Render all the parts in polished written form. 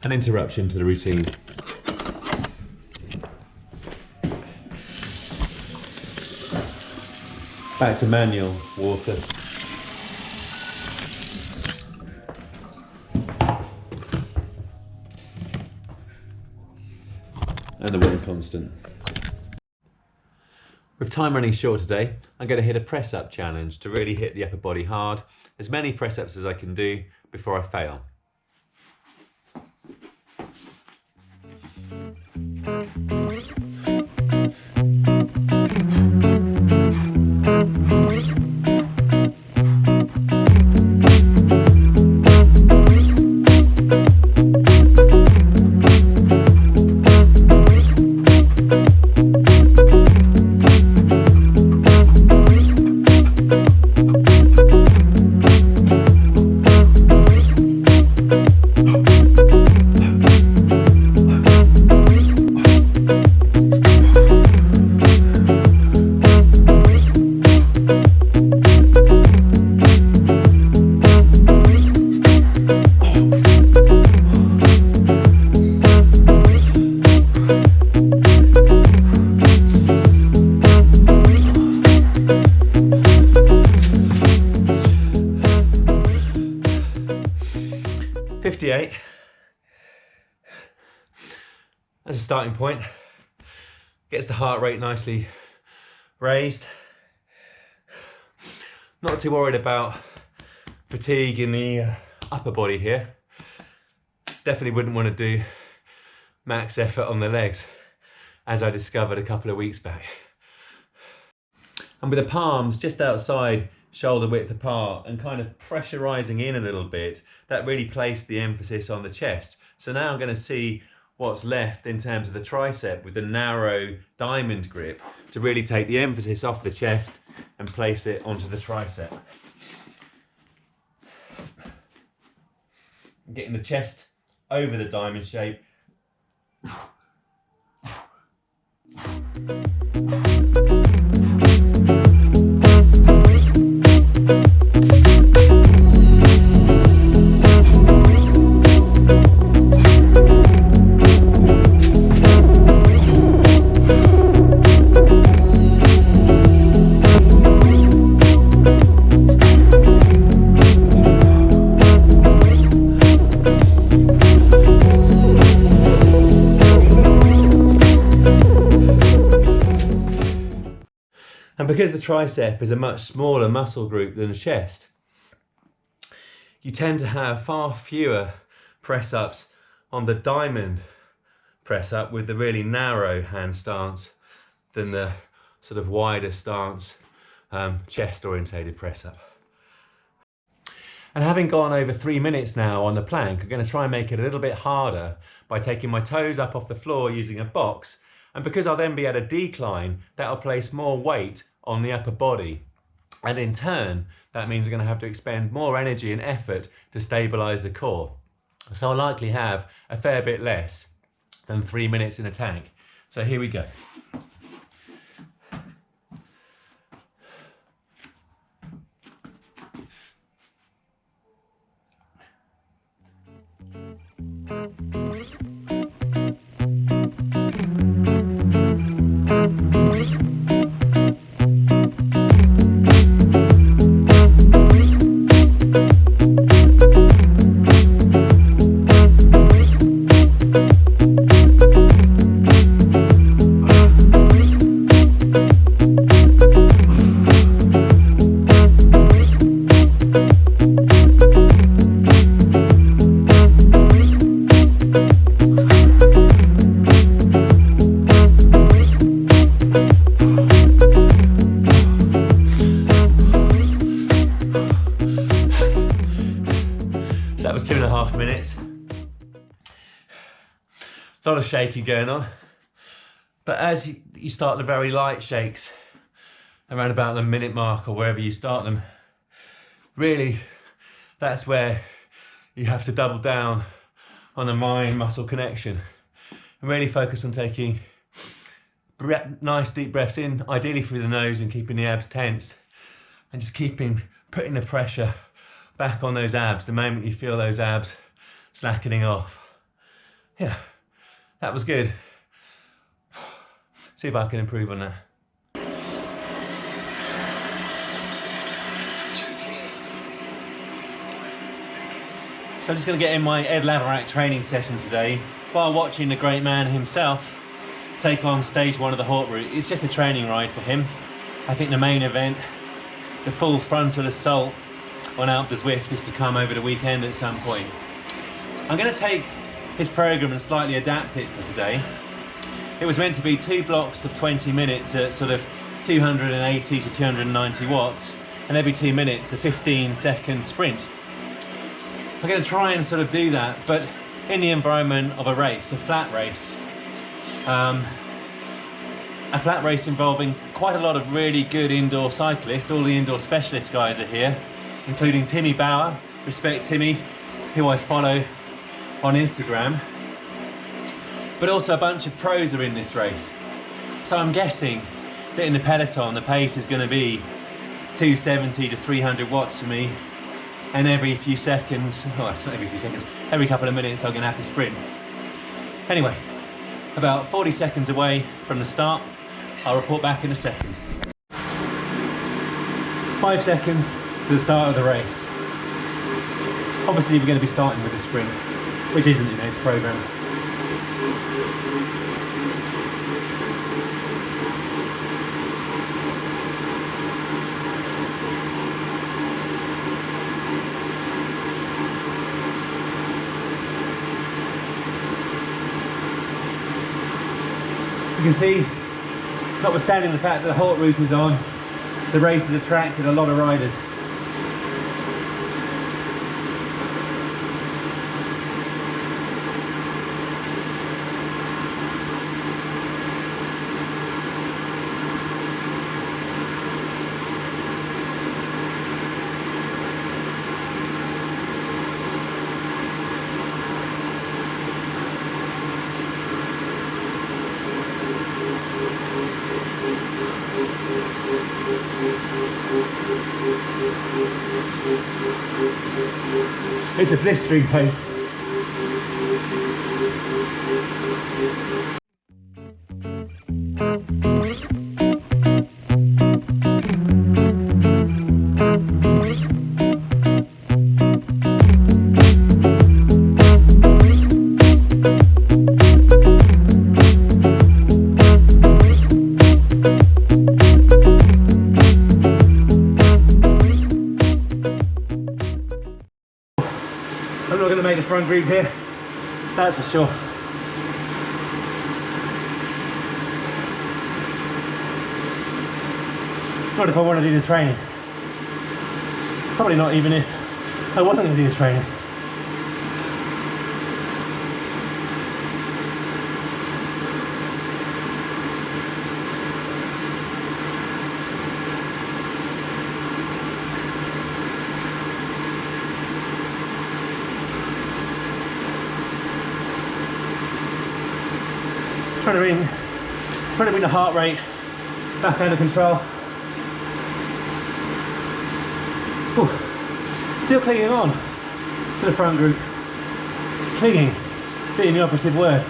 an interruption to the routine. Back to manual water. And the water constant. With time running short today, I'm going to hit a press up challenge to really hit the upper body hard, as many press ups as I can do before I fail. As a starting point, gets the heart rate nicely raised. Not too worried about fatigue in the upper body here. Definitely wouldn't want to do max effort on the legs, as I discovered a couple of weeks back. And with the palms just outside shoulder width apart and kind of pressurizing in a little bit, that really placed the emphasis on the chest. So now I'm going to see what's left in terms of the tricep with the narrow diamond grip to really take the emphasis off the chest and place it onto the tricep. Getting the chest over the diamond shape. And because the tricep is a much smaller muscle group than the chest, you tend to have far fewer press ups on the diamond press up with the really narrow hand stance than the sort of wider stance chest orientated press up. And having gone over 3 minutes now on the plank, I'm going to try and make it a little bit harder by taking my toes up off the floor using a box. And because I'll then be at a decline, that'll place more weight on the upper body. And in turn, that means we're going to have to expend more energy and effort to stabilize the core. So I'll likely have a fair bit less than 3 minutes in a tank. So here we go. That was 2.5 minutes. A lot of shaking going on. But as you start the very light shakes, around about the minute mark or wherever you start them, really that's where you have to double down on the mind-muscle connection and really focus on taking nice deep breaths in, ideally through the nose and keeping the abs tensed, and just putting the pressure back on those abs the moment you feel those abs slackening off. Yeah, that was good. See if I can improve on that. So I'm just going to get in my Ed Laverack training session today while watching the great man himself take on stage 1 of the Haute route. It's just a training ride for him. I think the main event, the full frontal assault on Alpe de Zwift, is to come over the weekend at some point. I'm going to take his program and slightly adapt it for today. It was meant to be 2 blocks of 20 minutes at sort of 280 to 290 watts, and every 2 minutes a 15-second sprint. I'm going to try and sort of do that, but in the environment of a race, a flat race. A flat race involving quite a lot of really good indoor cyclists. All the indoor specialist guys are here, including Timmy Bauer, respect Timmy, who I follow on Instagram. But also a bunch of pros are in this race. So I'm guessing that in the peloton, the pace is going to be 270 to 300 watts for me. And every few seconds, oh, it's not every few seconds, every couple of minutes I'm going to have to sprint. Anyway, about 40 seconds away from the start. I'll report back in a second. 5 seconds to the start of the race. Obviously we're going to be starting with a sprint, which isn't in its program. You can see, notwithstanding the fact that the Haute route is on, the race has attracted a lot of riders. It's a blistering pace. I'm not going to make the front group here, that's for sure. Not if I want to do the training. Probably not even if I wasn't going to do the training. Trying to bring the heart rate back under control. Ooh, still clinging on to the front group. Clinging being the operative word.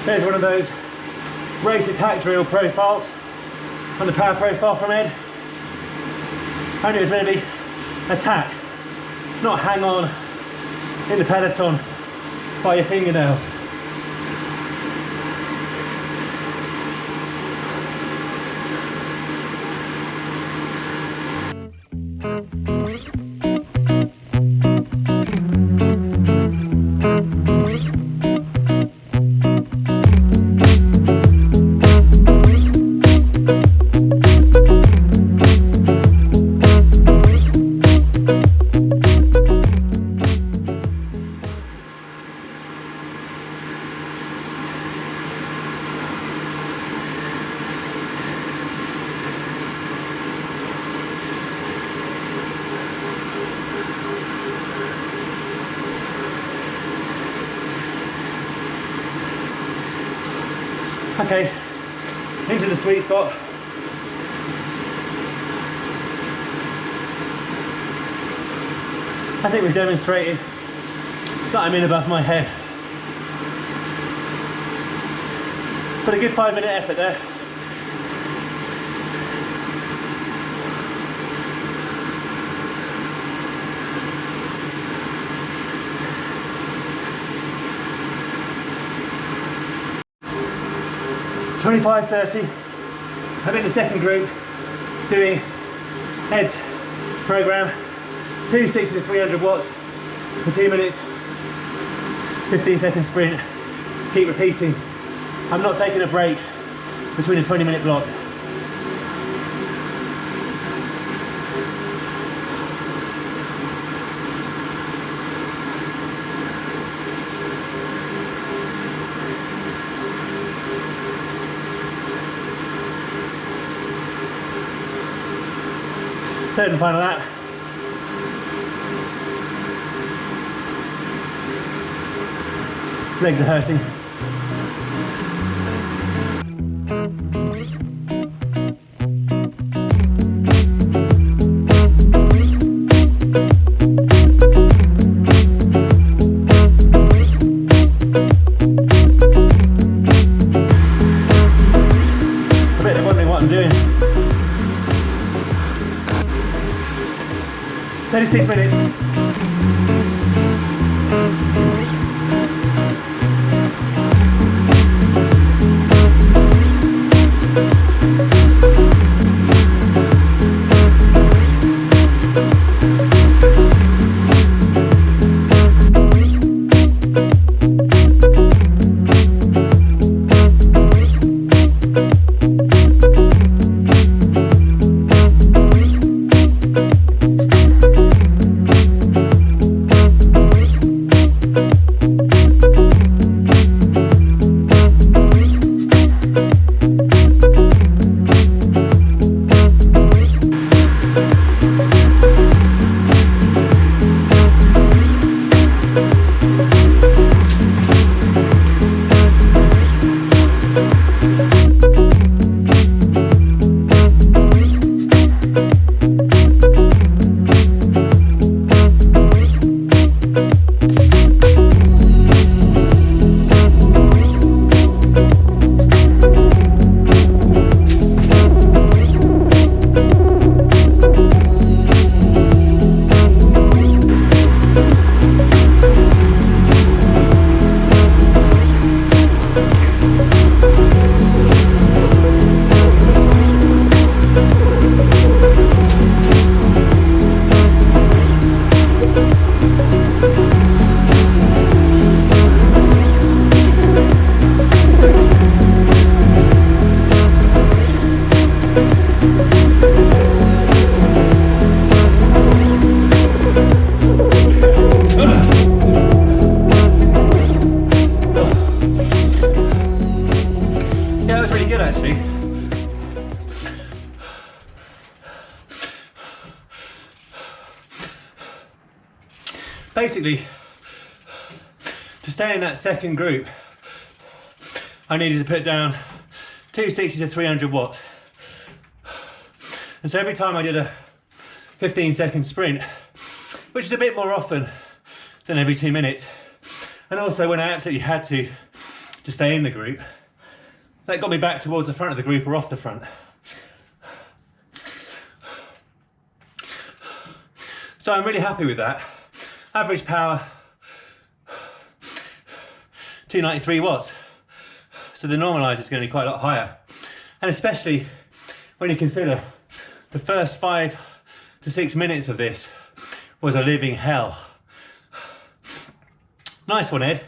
There's one of those race attack drill profiles on the power profile from Ed. Only it was meant to be attack, not hang on in the peloton by your fingernails. Okay, into the sweet spot. I think we've demonstrated that I'm in above my head. But a good 5-minute effort there. $25.30. I'm in the second group doing heads program, 260 to 300 watts for 2 minutes, 15-second sprint. Keep repeating. I'm not taking a break between the 20-minute blocks. Third and final lap. Legs are hurting. I bet they're wondering what I'm doing. 36 minutes. Basically, to stay in that second group, I needed to put down 260 to 300 watts. And so every time I did a 15-second sprint, which is a bit more often than every 2 minutes, and also when I absolutely had to stay in the group, that got me back towards the front of the group or off the front. So I'm really happy with that. Average power, 293 watts. So the normalizer is going to be quite a lot higher. And especially when you consider the first 5 to 6 minutes of this was a living hell. Nice one, Ed.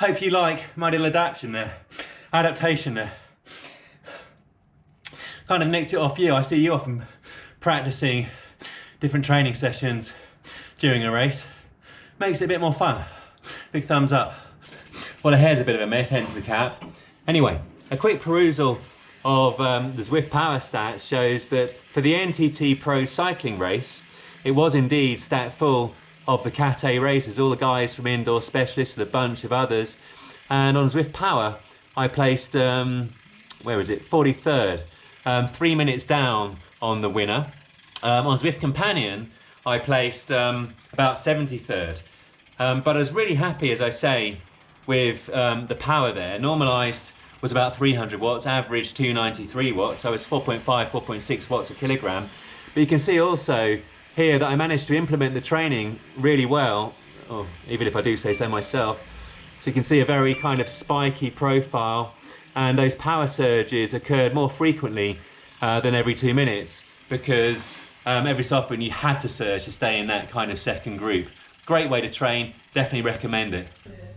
Hope you like my little adaptation there. Kind of nicked it off you. I see you often practicing different training sessions during a race. Makes it a bit more fun. Big thumbs up. Well, the hair's a bit of a mess, hence the cap. Anyway, a quick perusal of the Zwift power stats shows that for the NTT Pro cycling race, it was indeed stacked full of the Cat A racers, all the guys from Indoor Specialists and a bunch of others. And on Zwift Power, I placed where is it, 43rd, 3 minutes down on the winner. On Zwift Companion, I placed about 73rd. But I was really happy, as I say, with the power there. Normalised was about 300 watts, average 293 watts, so it's 4.5, 4.6 watts a kilogram. But you can see also here that I managed to implement the training really well, even if I do say so myself. So you can see a very kind of spiky profile, and those power surges occurred more frequently than every 2 minutes, because every so often you had to surge to stay in that kind of second group. Great way to train, definitely recommend it.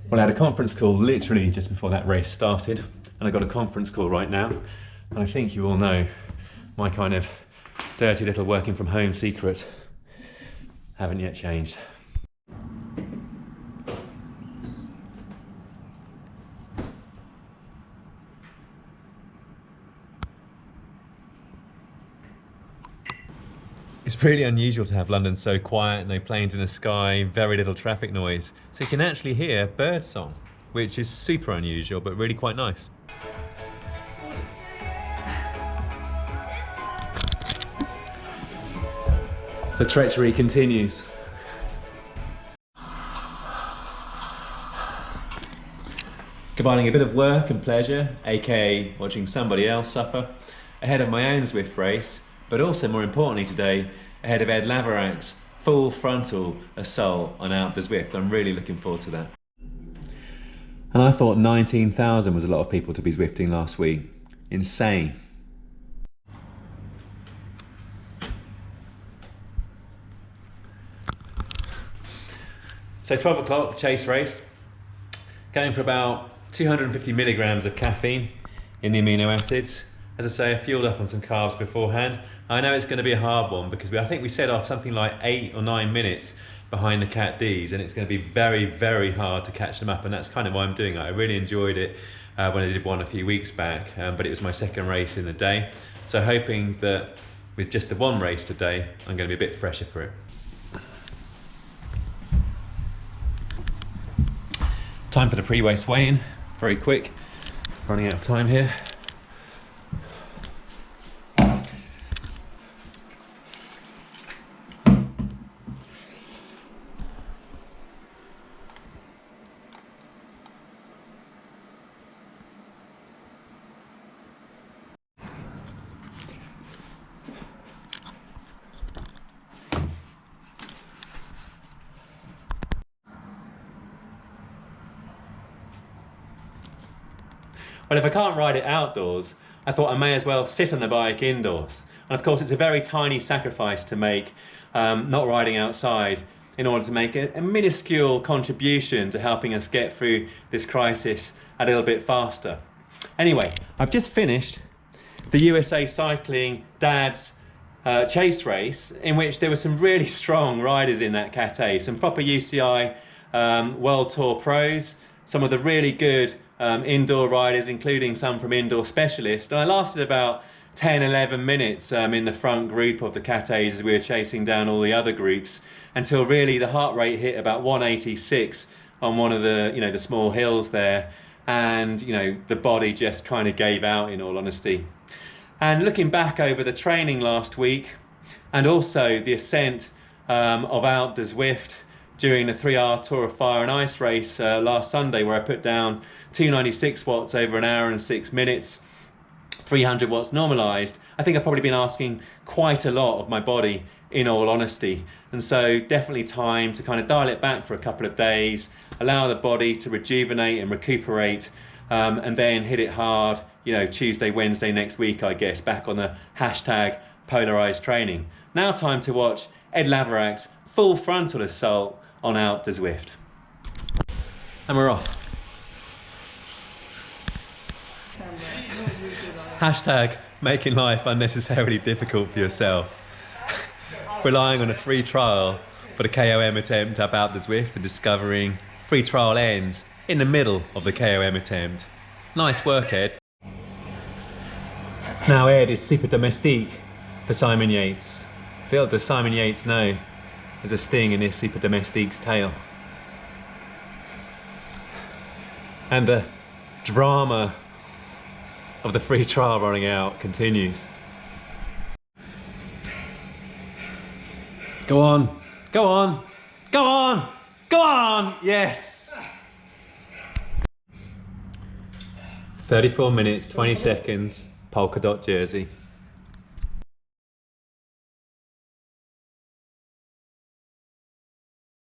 Well, I had a conference call literally just before that race started, and I got a conference call right now, and I think you all know my kind of dirty little working from home secret. Haven't yet changed. It's really unusual to have London so quiet, no planes in the sky, very little traffic noise. So you can actually hear bird song, which is super unusual, but really quite nice. The treachery continues. Combining a bit of work and pleasure, aka watching somebody else suffer, ahead of my own Zwift race, but also more importantly today, ahead of Ed Laverack's full frontal assault on Alpe Zwift. I'm really looking forward to that. And I thought 19,000 was a lot of people to be Zwifting last week. Insane. So 12 o'clock, chase race. Going for about 250 milligrams of caffeine in the amino acids. As I say, I fueled up on some carbs beforehand. I know it's going to be a hard one because I think we set off something like 8 or 9 minutes behind the Cat Ds, and it's going to be very, very hard to catch them up, and that's kind of why I'm doing it. I really enjoyed it when I did one a few weeks back, but it was my second race in the day. So hoping that with just the one race today, I'm going to be a bit fresher for it. Time for the pre-race weigh-in, very quick, running out of time here. But if I can't ride it outdoors, I thought I may as well sit on the bike indoors. And of course it's a very tiny sacrifice to make, not riding outside, in order to make a minuscule contribution to helping us get through this crisis a little bit faster. Anyway, I've just finished the USA Cycling Dad's chase race, in which there were some really strong riders in that Cat A, some proper UCI World Tour Pros, some of the really good indoor riders, including some from Indoor Specialist, and I lasted about 10-11 minutes in the front group of the Cat A's as we were chasing down all the other groups, until really the heart rate hit about 186 on one of the the small hills there, and the body just kind of gave out, in all honesty. And looking back over the training last week, and also the ascent of Alpe Zwift during the 3-hour Tour of Fire and Ice race last Sunday, where I put down 296 watts over an hour and 6 minutes, 300 watts normalized, I think I've probably been asking quite a lot of my body, in all honesty. And so definitely time to kind of dial it back for a couple of days, allow the body to rejuvenate and recuperate, and then hit it hard, Tuesday, Wednesday next week, I guess, back on the hashtag polarized training. Now time to watch Ed Laverack's full frontal assault on Alpe Zwift. And we're off. Hashtag making life unnecessarily difficult for yourself. Relying on a free trial for the KOM attempt up Alpe Zwift and discovering free trial ends in the middle of the KOM attempt. Nice work, Ed. Now Ed is super domestique for Simon Yates. Little does Simon Yates know there's a sting in this super domestique's tail. And the drama of the free trial running out continues. Go on, go on, go on, go on, yes! 34 minutes, 20 seconds, polka dot jersey.